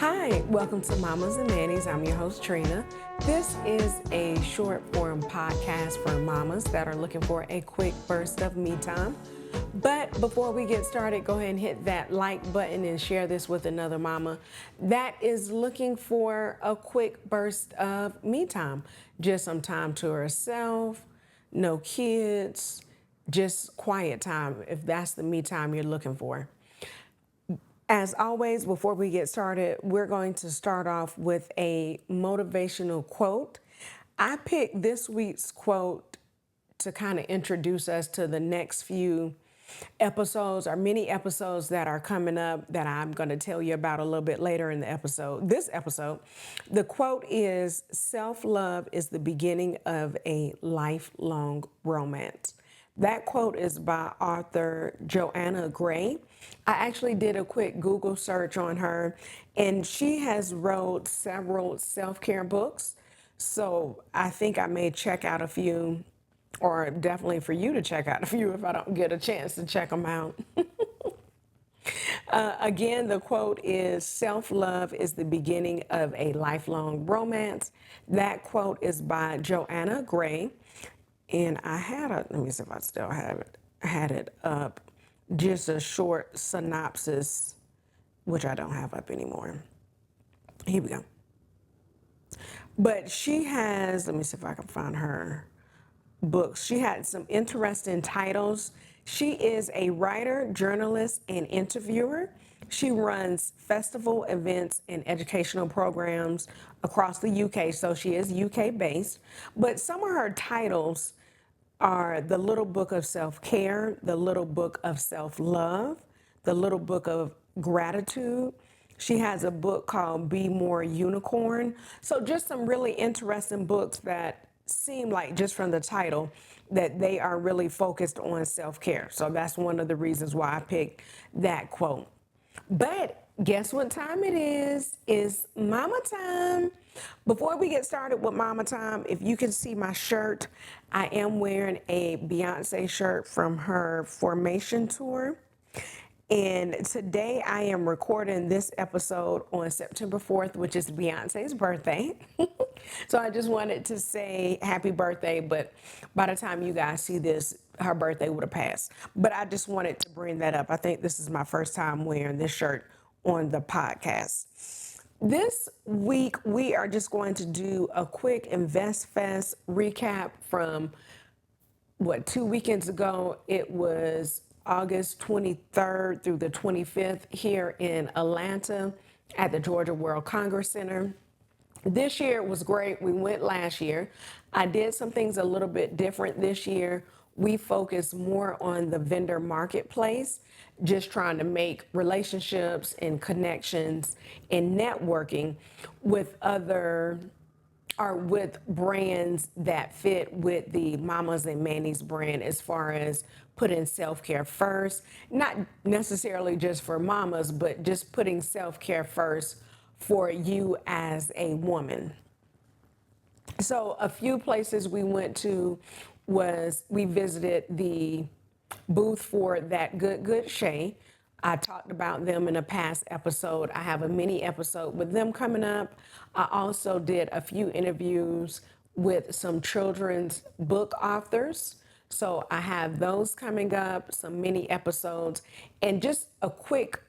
Hi, welcome to Mommas and Mannies. I'm your host, Trina. This is a short form podcast for mamas that are looking for a quick burst of me time. But before we get started, go ahead and hit that like button and share this with another mama that is looking for a quick burst of me time. Just some time to herself, no kids, just quiet time if that's the me time you're looking for. As always, before we get started, we're going to start off with a motivational quote. I picked this week's quote to kind of introduce us to the next few episodes or mini episodes that are coming up that I'm going to tell you about a little bit later in the episode. This episode, the quote is, "Self-love is the beginning of a lifelong romance." That quote is by author Joanna Gray. I actually did a quick Google search on her, and she has wrote several self-care books. So I think I may check out a few, or definitely for you to check out a few if I don't get a chance to check them out. Again, the quote is, "Self-love is the beginning of a lifelong romance." That quote is by Joanna Gray. And let me see if I still have it, had it up, just a short synopsis, which I don't have up anymore. Here we go. But she has, let me see if I can find her books. She had some interesting titles. She is a writer, journalist, and interviewer. She runs festival events and educational programs across the UK, so she is UK based. But some of her titles are The Little Book of Self-Care, The Little Book of Self-Love, The Little Book of Gratitude. She has a book called Be More Unicorn. So just some really interesting books that seem like, just from the title, that they are really focused on self-care. So that's one of the reasons why I picked that quote. But guess what time it is? It's mama time. Before we get started with mama time, if you can see my shirt, I am wearing a Beyonce shirt from her Formation tour. And today I am recording this episode on September 4th, which is Beyonce's birthday. So I just wanted to say happy birthday, but by the time you guys see this, her birthday would have passed. But I just wanted to bring that up. I think this is my first time wearing this shirt on the podcast. This week, we are just going to do a quick Invest Fest recap from 2 weekends ago. It was August 23rd through the 25th here in Atlanta at the Georgia World Congress Center. This year was great. We went last year. I did some things a little bit different this year. We focused more on the vendor marketplace, just trying to make relationships and connections and networking with with brands that fit with the Mommas and Mannies brand, as far as putting self-care first, not necessarily just for mamas, but just putting self-care first for you as a woman. So a few places we went to was, we visited the booth for That Good Shay. I talked about them in a past episode. I have a mini episode with them coming up. I also did a few interviews with some children's book authors. So I have those coming up, some mini episodes, and just a quick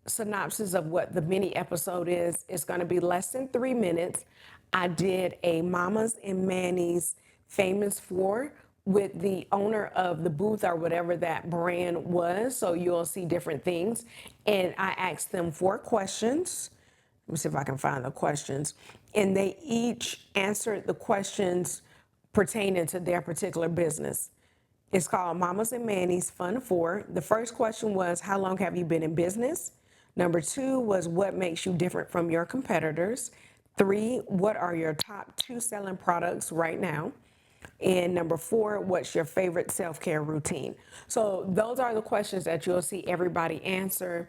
synopsis of what the mini episode is. It's going to be less than 3 minutes. I did a Mommas and Mannies Famous Four with the owner of the booth, or whatever that brand was. So you'll see different things. And I asked them 4 questions. Let me see if I can find the questions. And they each answered the questions pertaining to their particular business. It's called Mommas and Mannies Fun 4. The first question was, how long have you been in business? Number 2 was, what makes you different from your competitors? 3, what are your top 2 selling products right now? And number 4, what's your favorite self-care routine? So those are the questions that you'll see everybody answer.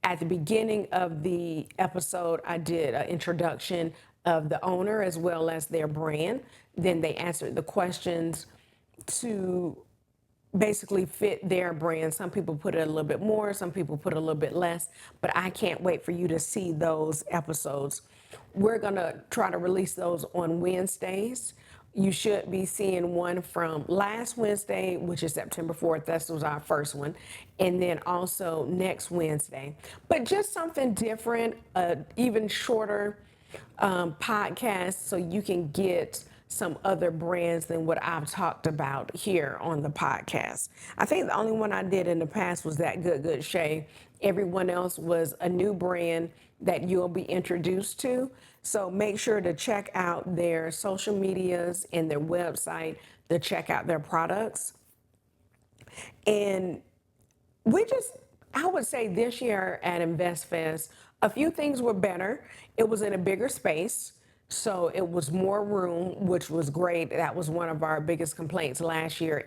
At the beginning of the episode, I did an introduction of the owner as well as their brand. Then they answered the questions to basically fit their brand. Some people put it a little bit more, some people put a little bit less, but I can't wait for you to see those episodes. We're gonna try to release those on Wednesdays. You should be seeing one from last Wednesday, which is September 4th. That was our first one. And then also next Wednesday. But just something different, even shorter podcast, so you can get some other brands than what I've talked about here on the podcast. I think the only one I did in the past was that Good Shay. Everyone else was a new brand that you'll be introduced to. So make sure to check out their social medias and their website to check out their products. And I would say this year at InvestFest, a few things were better. It was in a bigger space, so it was more room, which was great. That was one of our biggest complaints last year.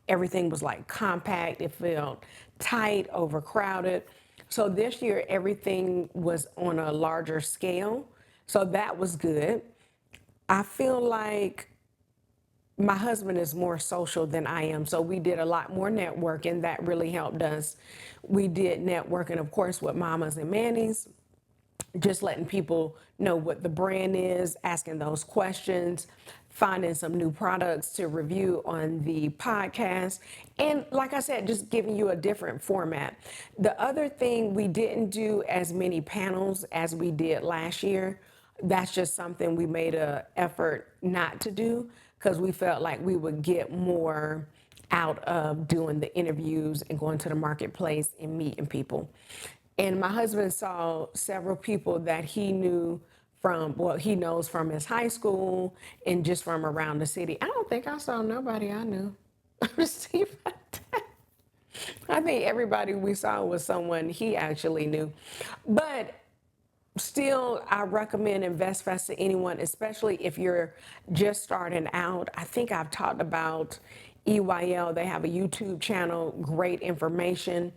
Everything was like compact. It felt tight, overcrowded. So this year, everything was on a larger scale. So that was good. I feel like my husband is more social than I am, so we did a lot more networking. That really helped us. We did networking, of course, with Mommas and Manny's, just letting people know what the brand is, asking those questions, finding some new products to review on the podcast. And like I said, just giving you a different format. The other thing, we didn't do as many panels as we did last year. That's just something we made an effort not to do because we felt like we would get more out of doing the interviews and going to the marketplace and meeting people. And my husband saw several people that he knew he knows from his high school and just from around the city. I don't think I saw nobody I knew. I think everybody we saw was someone he actually knew. But still, I recommend InvestFest to anyone, especially if you're just starting out. I think I've talked about EYL. They have a YouTube channel, great information.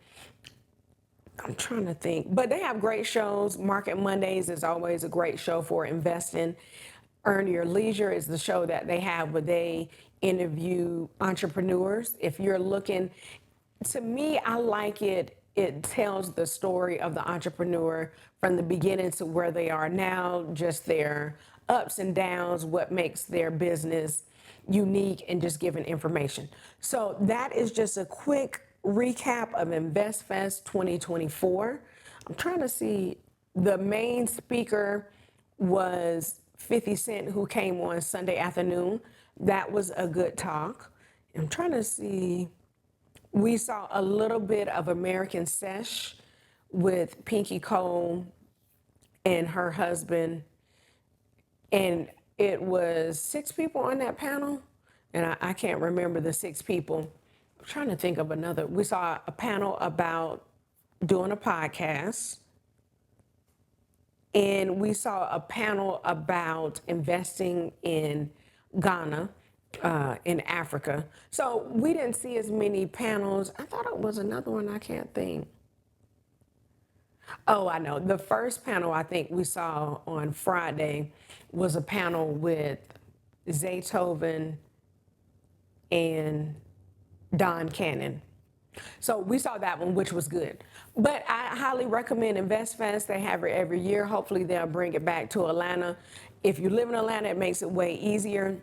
I'm trying to think, but they have great shows. Market Mondays is always a great show for investing. Earn Your Leisure is the show that they have where they interview entrepreneurs. If you're looking, to me, I like it. It tells the story of the entrepreneur from the beginning to where they are now, just their ups and downs, what makes their business unique, and just giving information. So that is just a quick recap of InvestFest 2024. I'm trying to see, the main speaker was 50 Cent, who came on Sunday afternoon. That was a good talk. I'm trying to see, we saw a little bit of American Sesh with Pinky Cole and her husband. And it was 6 people on that panel. And I can't remember the 6 people. I'm trying to think of another. We saw a panel about doing a podcast. And we saw a panel about investing in Ghana, in Africa. So we didn't see as many panels. I thought it was another one, I can't think. Oh, I know. The first panel I think we saw on Friday was a panel with Zaytoven and Don Cannon. So we saw that one, which was good. But I highly recommend InvestFest. They have it every year. Hopefully they'll bring it back to Atlanta. If you live in Atlanta, it makes it way easier.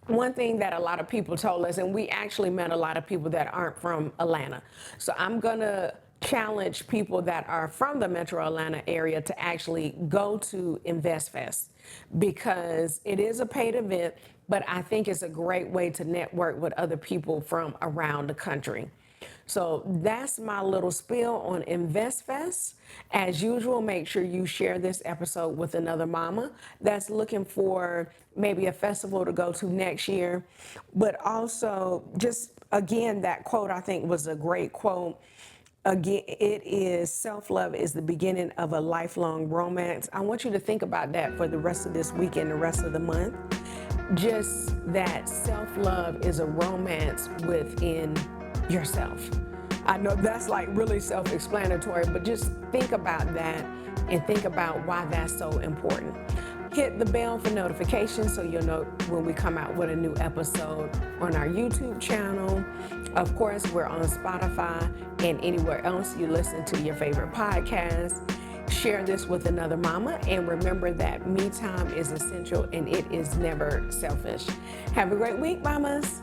One thing that a lot of people told us, and we actually met a lot of people that aren't from Atlanta. So I'm going to challenge people that are from the Metro Atlanta area to actually go to InvestFest, because it is a paid event, but I think it's a great way to network with other people from around the country. So that's my little spiel on InvestFest. As usual, make sure you share this episode with another mama that's looking for maybe a festival to go to next year. But also, just again, that quote I think was a great quote. Again, it is self-love is the beginning of a lifelong romance. I want you to think about that for the rest of this week and the rest of the month. Just that self-love is a romance within yourself. I know that's like really self-explanatory, but just think about that and think about why that's so important. Hit the bell for notifications so you'll know when we come out with a new episode on our YouTube channel. Of course, we're on Spotify and anywhere else you listen to your favorite podcast. Share this with another mama, and remember that me time is essential and it is never selfish. Have a great week, mamas.